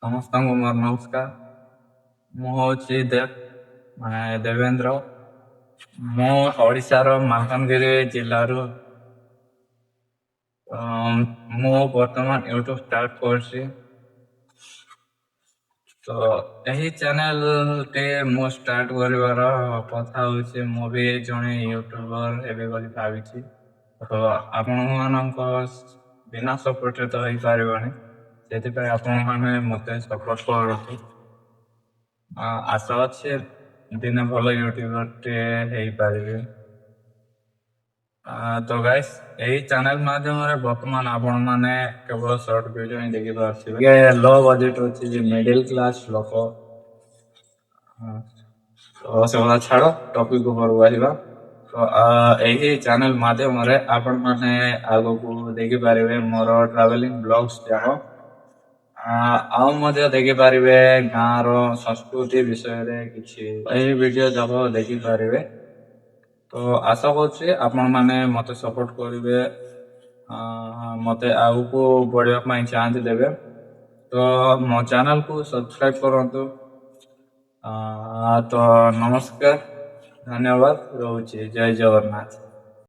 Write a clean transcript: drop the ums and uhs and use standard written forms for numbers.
ସମସ୍ତଙ୍କୁ ମୋର ନମସ୍କାର। ମୁଁ ହେଉଛି ଦେବେନ୍ଦ୍ର। ମୁଁ ଓଡ଼ିଶାର ମାଲକାନଗିରି ଜିଲ୍ଲାରୁ ମୁଁ ବର୍ତ୍ତମାନ ୟୁଟ୍ୟୁବ ଷ୍ଟାର୍ଟ କରିଛି। ତ ଏହି ଚ୍ୟାନେଲଟି ମୁଁ ଷ୍ଟାର୍ଟ କରିବାର କଥା ହେଉଛି ମୁଁ ବି ଜଣେ ୟୁଟ୍ୟୁବର ହେବି ବୋଲି ଭାବିଛି। ତ ଆପଣମାନଙ୍କ ବିନା ସପୋର୍ଟରେ ତ ହେଇପାରିବନି, ସେଥିପାଇଁ ଆପଣମାନେ ମୋତେ ସପୋର୍ଟ କରନ୍ତୁ। ଆଶା ଅଛି ଦିନେ ଭଲ ୟୁଟ୍ୟୁବରଟେ ହେଇପାରିବି। ତ ଗାଇସ୍, ଏହି ଚ୍ୟାନେଲ ମାଧ୍ୟମରେ ବର୍ତ୍ତମାନ ଆପଣମାନେ କେବଳ ସର୍ଟ ଭିଡ଼ିଓ ହିଁ ଦେଖିପାରୁଥିବେ। ଟିକେ ଲୋ ବଜେଟ୍ ଅଛି, ଯେ ମିଡିଲ କ୍ଲାସ ଲୋକ। ସେଗୁଡ଼ା ଛାଡ଼, ଟପିକ୍ ଉପରକୁ ଆସିବା। ତ ଏହି ଚ୍ୟାନେଲ ମାଧ୍ୟମରେ ଆପଣମାନେ ଆଗକୁ ଦେଖିପାରିବେ ମୋର ଟ୍ରାଭେଲିଂ ବ୍ଲଗ୍ସ ଯାକ, ଆଉ ମଧ୍ୟ ଦେଖିପାରିବେ ଗାଁର ସଂସ୍କୃତି ବିଷୟରେ କିଛି ଏହି ଭିଡ଼ିଓ ଯାକ ଦେଖିପାରିବେ। ତ ଆଶା କରୁଛି ଆପଣମାନେ ମୋତେ ସପୋର୍ଟ କରିବେ, ମୋତେ ଆଗକୁ ବଢ଼ିବା ପାଇଁ ଚାନ୍ସ ଦେବେ। ତ ମୋ ଚ୍ୟାନେଲକୁ ସବସ୍କ୍ରାଇବ୍ କରନ୍ତୁ। ତ ନମସ୍କାର, ଧନ୍ୟବାଦ, ରହୁଛି। ଜୟ ଜଗନ୍ନାଥ।